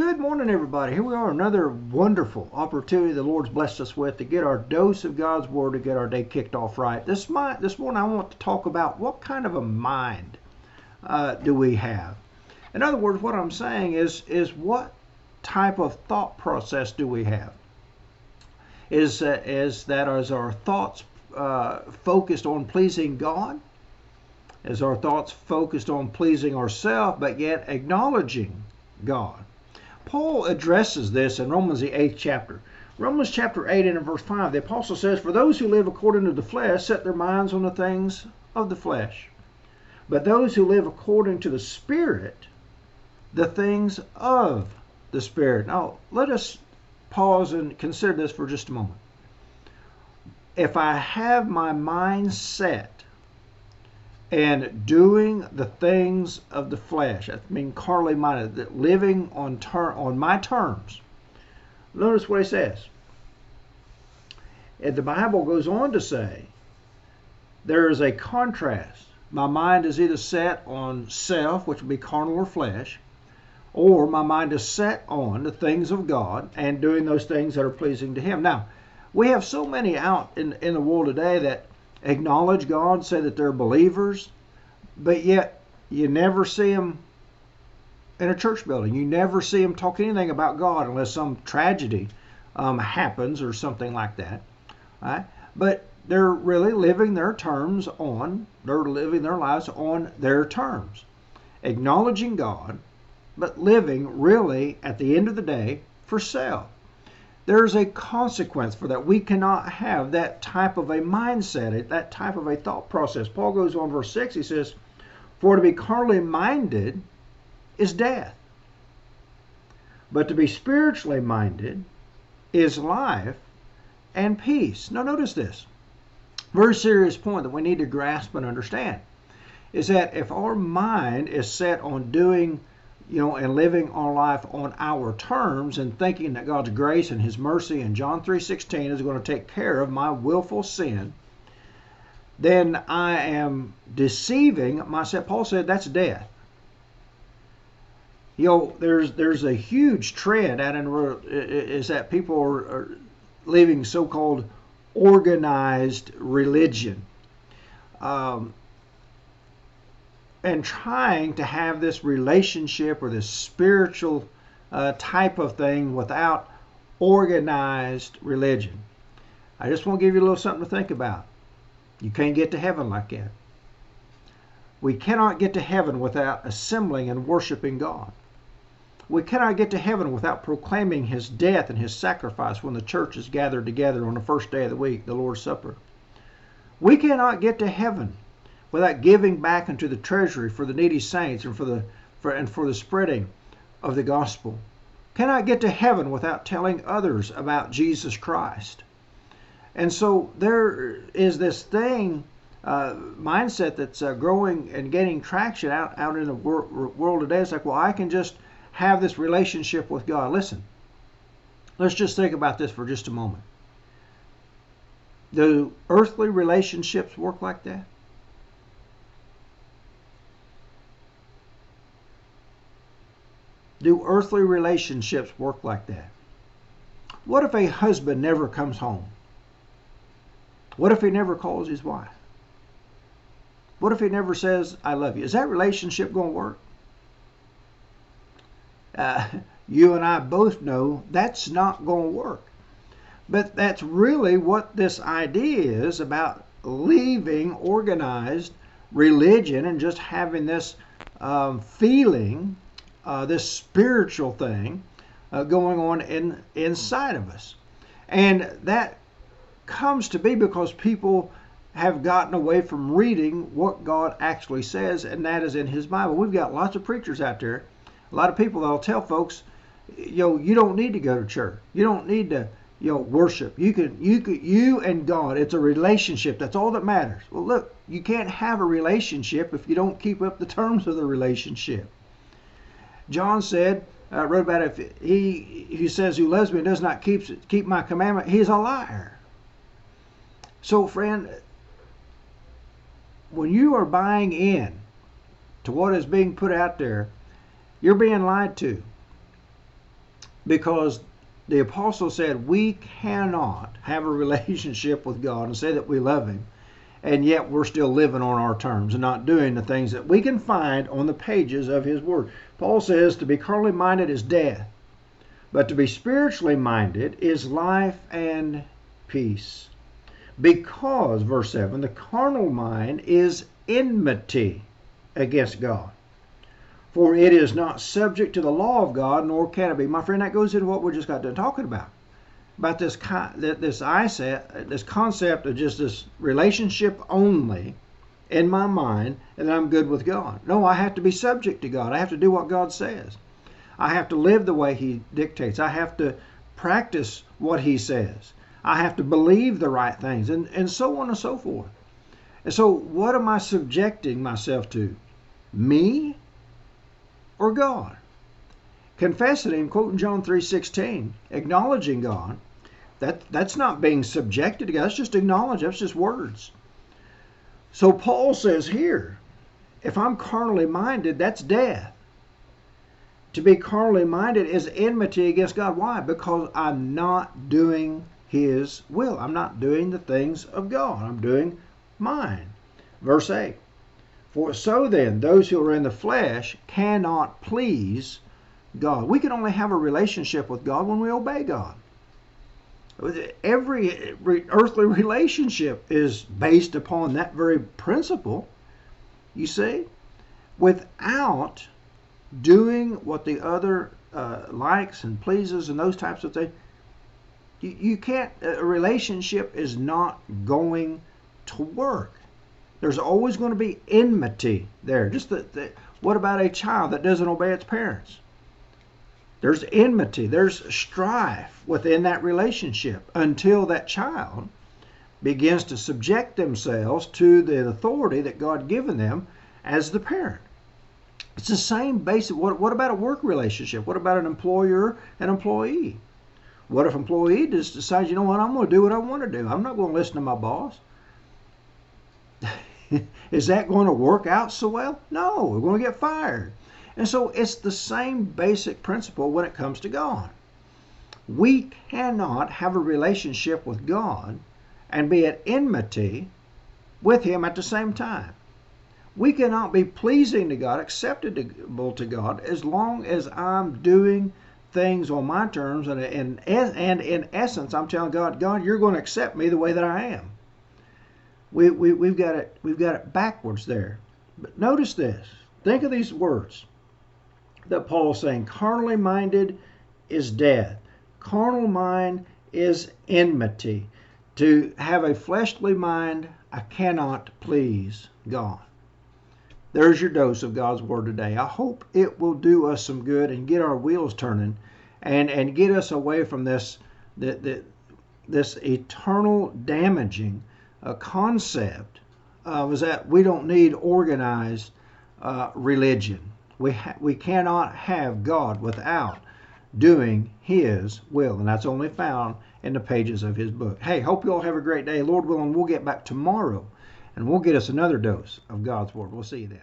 Good morning, everybody. Here we are, another wonderful opportunity the Lord's blessed us with to get our dose of God's Word to get our day kicked off right. This morning I want to talk about what kind of a mind do we have. In other words, what I'm saying is what type of thought process do we have? Is our thoughts focused on pleasing God? Is our thoughts focused on pleasing ourselves, but yet acknowledging God? Paul addresses this in Romans, the 8th chapter. Romans chapter 8 and in verse 5, the apostle says, "For those who live according to the flesh set their minds on the things of the flesh. But those who live according to the Spirit, the things of the Spirit." Now, let us pause and consider this for just a moment. If I have my mind set and doing the things of the flesh, I mean carnally minded, that living on my terms. Notice what he says. And the Bible goes on to say, there is a contrast. My mind is either set on self, which would be carnal or flesh, or my mind is set on the things of God and doing those things that are pleasing to Him. Now, we have so many out in the world today that acknowledge God, say that they're believers, but yet you never see them in a church building. You never see them talk anything about God unless some tragedy happens or something like that. Right? But they're really living their lives on their terms, acknowledging God, but living really at the end of the day for self. There's a consequence for that. We cannot have that type of a mindset, that type of a thought process. Paul goes on, verse 6, he says, "For to be carnally minded is death, but to be spiritually minded is life and peace." Now notice this. Very serious point that we need to grasp and understand is that if our mind is set on doing and living our life on our terms and thinking that God's grace and His mercy in John 3:16 is going to take care of my willful sin, then I am deceiving myself. Paul said that's death. There's a huge trend out in the world is that people are living so-called organized religion. And trying to have this relationship or this spiritual type of thing without organized religion. I just want to give you a little something to think about. You can't get to heaven like that. We cannot get to heaven without assembling and worshiping God. We cannot get to heaven without proclaiming His death and His sacrifice when the church is gathered together on the first day of the week, the Lord's Supper. We cannot get to heaven without giving back into the treasury for the needy saints and for the spreading of the gospel. Cannot get to heaven without telling others about Jesus Christ. And so there is this mindset that's growing and gaining traction out in the world today. It's like, well, I can just have this relationship with God. Listen, let's just think about this for just a moment. Do earthly relationships work like that? Do earthly relationships work like that? What if a husband never comes home? What if he never calls his wife? What if he never says, "I love you"? Is that relationship going to work? You and I both know that's not going to work. But that's really what this idea is about leaving organized religion and just having this feeling, this spiritual thing going on inside of us. And that comes to be because people have gotten away from reading what God actually says, and that is in His Bible. We've got lots of preachers out there, a lot of people that'll tell folks, you don't need to go to church. You don't need to, worship. You and God, it's a relationship. That's all that matters. Well, look, you can't have a relationship if you don't keep up the terms of the relationship. John said, wrote about it, if he says who loves me and does not keep my commandment, he's a liar. So, friend, when you are buying in to what is being put out there, you're being lied to. because the apostle said we cannot have a relationship with God and say that we love him, and yet we're still living on our terms and not doing the things that we can find on the pages of his word. Paul says to be carnally minded is death, but to be spiritually minded is life and peace. Because, verse 7, the carnal mind is enmity against God. For it is not subject to the law of God, nor can it be. My friend, that goes into what we just got done talking about this concept of just this relationship only in my mind, and I'm good with God. No, I have to be subject to God. I have to do what God says. I have to live the way he dictates. I have to practice what he says. I have to believe the right things, and so on and so forth. And so what am I subjecting myself to? Me or God? Confessing him, quoting John 3:16, acknowledging God, that's not being subjected to God. That's just acknowledge. That's just words. So Paul says here, if I'm carnally minded, that's death. To be carnally minded is enmity against God. Why? Because I'm not doing his will. I'm not doing the things of God. I'm doing mine. Verse 8. For so then, those who are in the flesh cannot please God. We can only have a relationship with God when we obey God. Every earthly relationship is based upon that very principle, you see. Without doing what the other likes and pleases and those types of things, you can't, a relationship is not going to work. There's always going to be enmity there. What about a child that doesn't obey its parents? There's enmity. There's strife within that relationship until that child begins to subject themselves to the authority that God given them as the parent. It's the same basic. What about a work relationship? What about an employer and employee? What if an employee just decides, you know what, I'm going to do what I want to do. I'm not going to listen to my boss. Is that going to work out so well? No, we're going to get fired. And so it's the same basic principle when it comes to God. We cannot have a relationship with God and be at enmity with him at the same time. We cannot be pleasing to God, acceptable to God, as long as I'm doing things on my terms, and in essence, I'm telling God, you're going to accept me the way that I am. We've got it backwards there. But notice this. Think of these words that Paul's saying. Carnally minded is death. Carnal mind is enmity. To have a fleshly mind, I cannot please God. There's your dose of God's Word today. I hope it will do us some good and get our wheels turning and get us away from this eternal damaging concept is that we don't need organized religion. We cannot have God without doing his will, and that's only found in the pages of his book. Hey, hope you all have a great day. Lord willing, we'll get back tomorrow and we'll get us another dose of God's Word. We'll see you then.